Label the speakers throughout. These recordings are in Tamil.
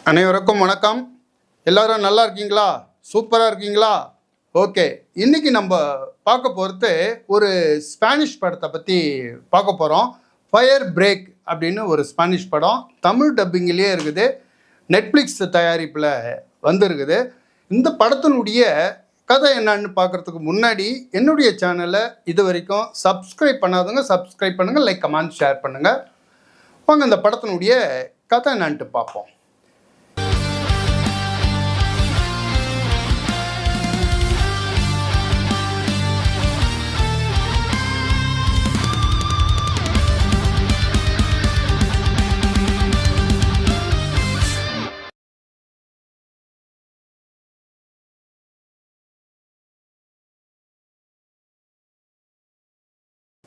Speaker 1: அனைவருக்கும் வணக்கம். எல்லாரும் நல்லா இருக்கீங்களா? சூப்பராக இருக்கீங்களா? ஓகே, இன்னைக்கு நம்ம பார்க்க போகிறது ஒரு ஸ்பானிஷ் படத்தை பற்றி பார்க்க போகிறோம். ஃபயர் பிரேக் அப்படின்னு ஒரு ஸ்பானிஷ் படம். தமிழ் டப்பிங்கிலே இருக்குது. நெட்ஃப்ளிக்ஸ் தயாரிப்பில் வந்திருக்குது. இந்த படத்தினுடைய கதை என்னன்னு பார்க்குறதுக்கு முன்னாடி என்னுடைய சேனலை இது வரைக்கும் சப்ஸ்கிரைப் பண்ணாதவங்க சப்ஸ்கிரைப் பண்ணுங்கள், லைக் கமெண்ட் ஷேர் பண்ணுங்கள். வாங்க இந்த படத்தினுடைய கதை என்னன்ட்டு பார்ப்போம்.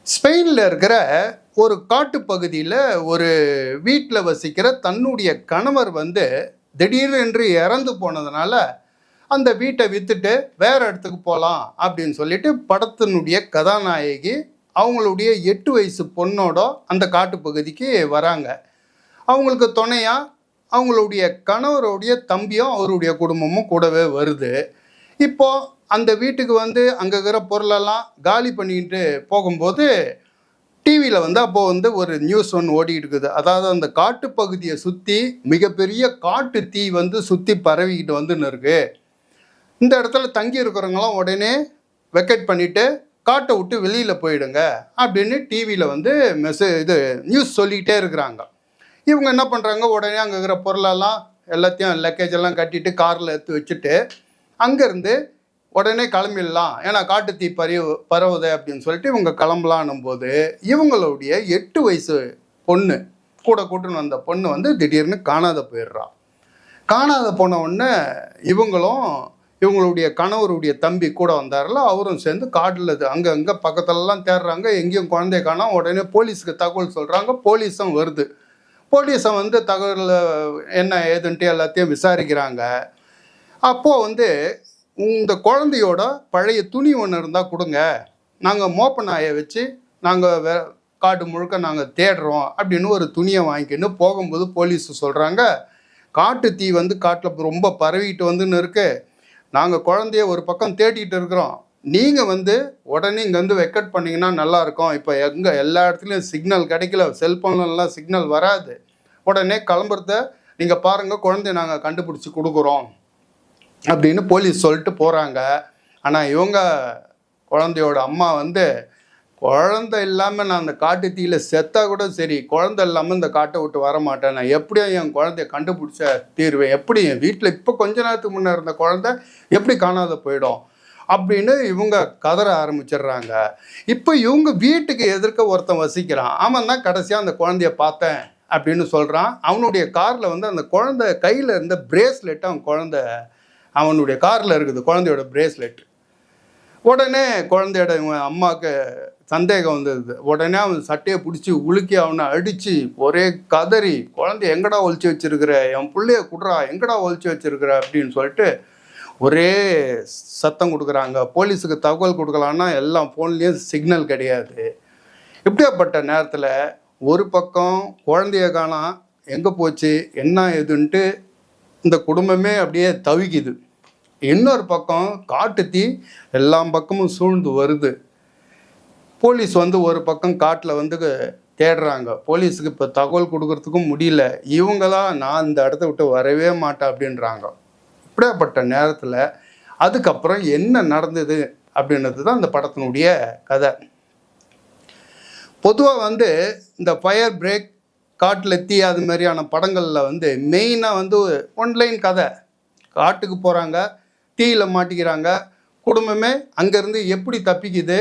Speaker 1: ஸ்பெயினில் இருக்கிற ஒரு காட்டுப்பகுதியில் ஒரு வீட்டில் வசிக்கிற தன்னுடைய கணவர் திடீரென்று இறந்து போனதுனால அந்த வீட்டை விற்றுட்டு வேறு இடத்துக்கு போகலாம் அப்படின்னு சொல்லிட்டு படத்தினுடைய கதாநாயகி அவங்களுடைய 8 வயசு பொண்ணோட அந்த காட்டுப்பகுதிக்கு வராங்க. அவங்களுக்கு துணையாக அவங்களுடைய கணவருடைய தம்பியும் அவருடைய குடும்பமும் கூடவே வருது. இப்போது அந்த வீட்டுக்கு அங்கே இருக்கிற பொருளெல்லாம் காலி பண்ணிக்கிட்டு போகும்போது டிவியில் அப்போது ஒரு நியூஸ் ஒன்று ஓடிக்கிட்டு இருக்குது. அதாவது அந்த காட்டுப்பகுதியை சுற்றி மிகப்பெரிய காட்டு தீ சுற்றி பரவிக்கிட்டு வந்துன்னு இருக்குது. இந்த இடத்துல தங்கி இருக்கிறவங்களாம் உடனே வெக்கேட் பண்ணிவிட்டு காட்டை விட்டு வெளியில் போயிடுங்க அப்படின்னு டிவியில் நியூஸ் சொல்லிக்கிட்டே இருக்கிறாங்க. இவங்க என்ன பண்ணுறாங்க, உடனே அங்கே இருக்கிற பொருளெல்லாம் எல்லாத்தையும் லக்கேஜ் எல்லாம் கட்டிட்டு காரில் எடுத்து வச்சுட்டு அங்கேருந்து உடனே கிளம்பிடலாம், ஏன்னா காட்டு தீ பரவுது அப்படின்னு சொல்லிட்டு இவங்க கிளம்பலான்னும் போது இவங்களுடைய 8 வயசு பொண்ணு கூட கூட்டுன்னு வந்த பொண்ணு திடீர்னு காணாத போயிடுறா. காணாத போன உடனே இவங்களுடைய கணவருடைய தம்பி கூட வந்தார்ல, அவரும் சேர்ந்து காட்டில் அங்கே பக்கத்துலலாம் தேடுறாங்க. எங்கேயும் குழந்தைய காணோம். உடனே போலீஸுக்கு தகவல் சொல்கிறாங்க. போலீஸும் வருது. போலீஸும் தகவல் என்ன ஏதுன்ட்டு எல்லாத்தையும் விசாரிக்கிறாங்க. அப்போது இந்த குழந்தையோட பழைய துணி ஒன்று இருந்தால் கொடுங்க, நாங்கள் மோப்ப நாயை வச்சு நாங்கள் காடு முழுக்க நாங்கள் தேடுறோம் அப்படின்னு ஒரு துணியை வாங்கிக்கின்னு போகும்போது போலீஸ் சொல்கிறாங்க, காட்டு தீ காட்டில் ரொம்ப பரவிட்டு வந்துன்னு இருக்கு, நாங்கள் குழந்தைய ஒரு பக்கம் தேடிட்டு இருக்கிறோம், நீங்கள் உடனே இங்கே வெக்கட் பண்ணிங்கன்னா நல்லாயிருக்கும், இப்போ எல்லா இடத்துலையும் சிக்னல் கிடைக்கல, செல்ஃபோன்லாம் சிக்னல் வராது, உடனே கிளம்புறத நீங்கள் பாருங்கள், குழந்தைய நாங்கள் கண்டுபிடிச்சி கொடுக்குறோம் அப்படின்னு போலீஸ் சொல்லிட்டு போகிறாங்க. ஆனால் இவங்க குழந்தையோட அம்மா குழந்தை இல்லாமல் நான் அந்த காட்டு தீயில செத்தா கூட சரி, குழந்தை இல்லாமல் இந்த காட்டை விட்டு வர மாட்டேன், நான் எப்படியும் என் குழந்தைய கண்டுபிடிச்ச தீர்வேன், எப்படி என் வீட்டில் இப்போ கொஞ்ச நேரத்துக்கு முன்னே இருந்த குழந்தை எப்படி காணாத போயிடும் அப்படின்னு இவங்க கதற ஆரம்பிச்சிடுறாங்க. இப்போ இவங்க வீட்டுக்கு எதிர்க்க ஒருத்தன் வசிக்கிறான். அவன் தான் கடைசியாக அந்த குழந்தைய பார்த்தேன் அப்படின்னு சொல்கிறான். அவனுடைய காரில் அந்த குழந்தை கையில் இருந்த பிரேஸ்லெட்டை அவனுடைய காரில் இருக்குது, குழந்தையோட பிரேஸ்லெட். உடனே குழந்தையோட அம்மாவுக்கு சந்தேகம் வந்தது. உடனே அவன் சட்டையை பிடிச்சி உலுக்கி அவனை அடித்து ஒரே கதறி, குழந்தைய எங்கடா ஒழிச்சு வச்சிருக்கிற, என் பிள்ளைய குடுறா, எங்கடா ஒழிச்சு வச்சிருக்கிற அப்படின்னு சொல்லிட்டு ஒரே சத்தம் கொடுக்குறாங்க. போலீஸுக்கு தகவல் கொடுக்கலான்னா எல்லாம் ஃபோன்லேயும் சிக்னல் கிடையாது. இப்படியாப்பட்ட நேரத்தில் ஒரு பக்கம் குழந்தைய காணோம், எங்கே போச்சு என்ன ஏதுன்ட்டு இந்த குடும்பமே அப்படியே தவிக்குது. இன்னொரு பக்கம் காட்டு தீ எல்லா பக்கமும் சூழ்ந்து வருது. போலீஸ் ஒரு பக்கம் காட்டில் தேடுறாங்க. போலீஸுக்கு இப்போ தகவல் கொடுக்கறதுக்கும் முடியல. இவங்க தான் நான் இந்த இடத்த விட்டு வரவே மாட்டேன் அப்படின்றாங்க. இப்படியாப்பட்ட நேரத்தில் அதுக்கப்புறம் என்ன நடந்தது அப்படின்றது தான் இந்த படத்தினுடைய கதை. பொதுவாக இந்த ஃபயர் பிரேக், காட்டில் தீ, அது மாதிரியான படங்களில் மெயினாக ஒன்லைன் கதை. காட்டுக்கு போகிறாங்க, தீயில் மாட்டிக்கிறாங்க, குடும்பமே அங்கேருந்து எப்படி தப்பிக்குது,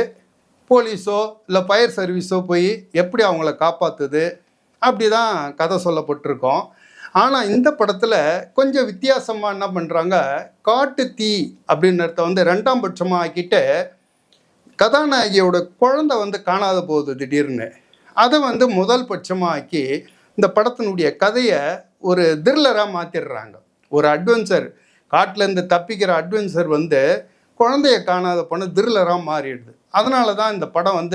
Speaker 1: போலீஸோ இல்லை ஃபயர் சர்வீஸோ போய் எப்படி அவங்கள காப்பாற்றுது, அப்படி தான் கதை சொல்லப்பட்டிருக்கோம். ஆனால் இந்த படத்தில் கொஞ்சம் வித்தியாசமாக என்ன பண்ணுறாங்க, காட்டு தீ அப்படின்றத 2ஆம் பட்சமாக ஆக்கிட்டு கதாநாயகியோட குழந்தை காணாத போகுது திடீர்னு. அதை முதல் பட்சமாக ஆக்கி இந்த படத்தினுடைய கதையை ஒரு த்ரில்லராக மாற்றிடுறாங்க. ஒரு அட்வென்ச்சர், காட்டிலேருந்து தப்பிக்கிற அட்வென்ச்சர் குழந்தைய காணாத பொண்ணு த்ரில்லராக மாறிடுது. அதனால தான் இந்த படம்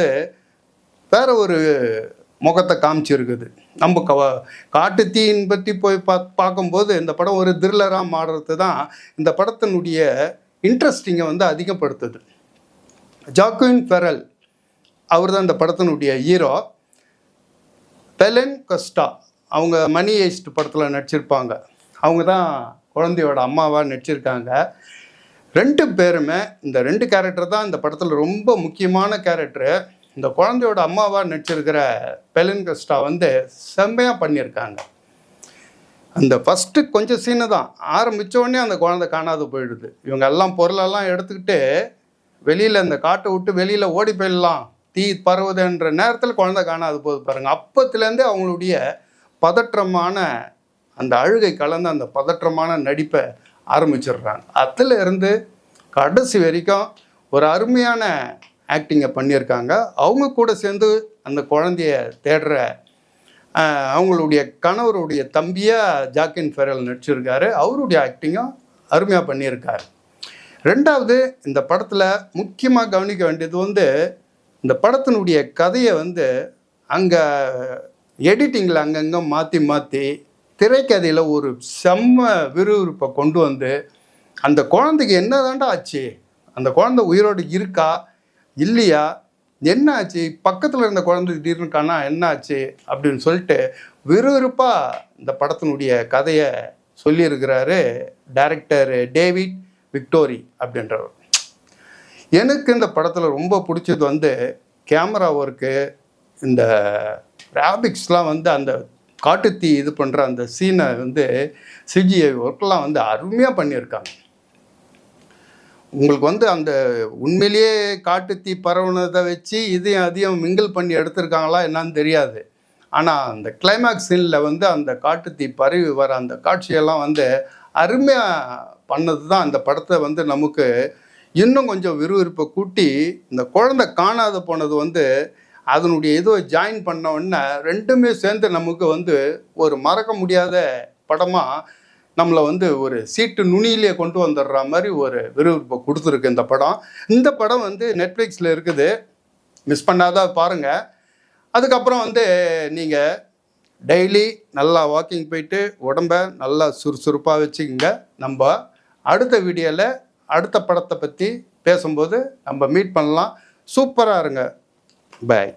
Speaker 1: வேற ஒரு முகத்தை காமிச்சிருக்குது. நம்ம காட்டுத்தீயின் பற்றி போய் பார்க்கும்போது இந்த படம் ஒரு த்ரில்லராக மாறுறது தான் இந்த படத்தினுடைய இன்ட்ரெஸ்டிங்கை வந்து அதிகப்படுத்துது. ஜாக்வின் ஃபெரல் அவர் தான் இந்த படத்தினுடைய ஹீரோ. பெலன் கொஸ்டா அவங்க மணி ஹெய்ஸ்ட் படத்தில் நடிச்சிருப்பாங்க. அவங்க தான் குழந்தையோட அம்மாவாக நடிச்சிருக்காங்க. 2 பேருமே இந்த 2 கேரக்டர் தான் இந்த படத்தில் ரொம்ப முக்கியமான கேரக்டரு. இந்த குழந்தையோட அம்மாவாக நடிச்சிருக்கிற பெலன் கொஸ்டா வந்து செம்மையாக பண்ணியிருக்காங்க. அந்த ஃபஸ்ட்டு கொஞ்சம் சீனு தான் ஆரம்பித்தோடனே அந்த குழந்தை காணாது போயிடுது. இவங்க எல்லாம் பொருளெல்லாம் எடுத்துக்கிட்டு வெளியில் இந்த காட்டை விட்டு வெளியில் ஓடி போயிடலாம், தீ பரவுதுன்ற நேரத்தில் குழந்தை காணாது போகுது பாருங்கள். அப்பத்துலேருந்தே அவங்களுடைய பதற்றமான அந்த அழுகை கலந்து அந்த பதற்றமான நடிப்பை ஆரம்பிச்சிடுறாங்க. அதில் இருந்து கடைசி வரைக்கும் ஒரு அருமையான ஆக்டிங்கை பண்ணியிருக்காங்க. அவங்க கூட சேர்ந்து அந்த குழந்தைய தேடுற அவங்களுடைய கணவருடைய தம்பியாக ஜாக்வின் ஃபெரல் நடிச்சிருக்காரு. அவருடைய ஆக்டிங்கும் அருமையாக பண்ணியிருக்காரு. 2வது இந்த படத்தில் முக்கியமாக கவனிக்க வேண்டியது வந்து இந்த படத்தினுடைய கதையை வந்து அங்கே எடிட்டிங்கில் அங்கங்கே மாற்றி திரைக்கதையில் ஒரு செம்ம விறுவிறுப்பை கொண்டு வந்து அந்த குழந்தைக்கு என்ன தாண்டா ஆச்சு, அந்த குழந்தை உயிரோடு இருக்கா இல்லையா, என்ன ஆச்சு, பக்கத்தில் இருந்த குழந்தை திடீர்னு காணா என்ன ஆச்சு அப்படின்னு சொல்லிட்டு விறுவிறுப்பாக இந்த படத்தினுடைய கதையை சொல்லியிருக்கிறாரு டைரக்டர் டேவிட் விக்டோரி அப்படின்றவர். எனக்கு இந்த படத்தில் ரொம்ப பிடிச்சது வந்து கேமரா ஒர்க்கு, இந்த கிராபிக்ஸ்லாம் வந்து அந்த காட்டுத்தீ இது பண்ணுற அந்த சீனை வந்து சிஜிஐ ஒர்க்லாம் வந்து அருமையாக பண்ணியிருக்காங்க. உங்களுக்கு வந்து அந்த உண்மையிலேயே காட்டுத்தீ பரவுனதை வச்சு இதையும் அதையும் மிங்கிள் பண்ணி எடுத்திருக்காங்களா என்னன்னு தெரியாது. ஆனால் அந்த கிளைமேக்ஸ் சீனில் வந்து அந்த காட்டுத்தீ பரவி வர அந்த காட்சியெல்லாம் வந்து அருமையாக பண்ணது தான் அந்த படத்தை வந்து நமக்கு இன்னும் கொஞ்சம் விறுவிறுப்பை கூட்டி இந்த குழந்தை காணாத போனது வந்து அதனுடைய இதோ ஜாயின் பண்ண உடனே 2மே சேர்ந்து நமக்கு வந்து ஒரு மறக்க முடியாத படமாக நம்மளை வந்து ஒரு சீட்டு நுனியிலே கொண்டு வந்துடுற மாதிரி ஒரு விறுவிறுப்பை கொடுத்துருக்கு இந்த படம். இந்த படம் வந்து நெட்ஃப்ளிக்ஸில் இருக்குது, மிஸ் பண்ணாத பாருங்கள். அதுக்கப்புறம் வந்து நீங்கள் டெய்லி நல்லா வாக்கிங் போயிட்டு உடம்பை நல்லா சுறுசுறுப்பாக வச்சுக்கோங்க. நம்ம அடுத்த வீடியோவில் அடுத்த படத்தை பற்றி பேசும்போது நம்ம மீட் பண்ணலாம். சூப்பராக இருங்க. பாய்.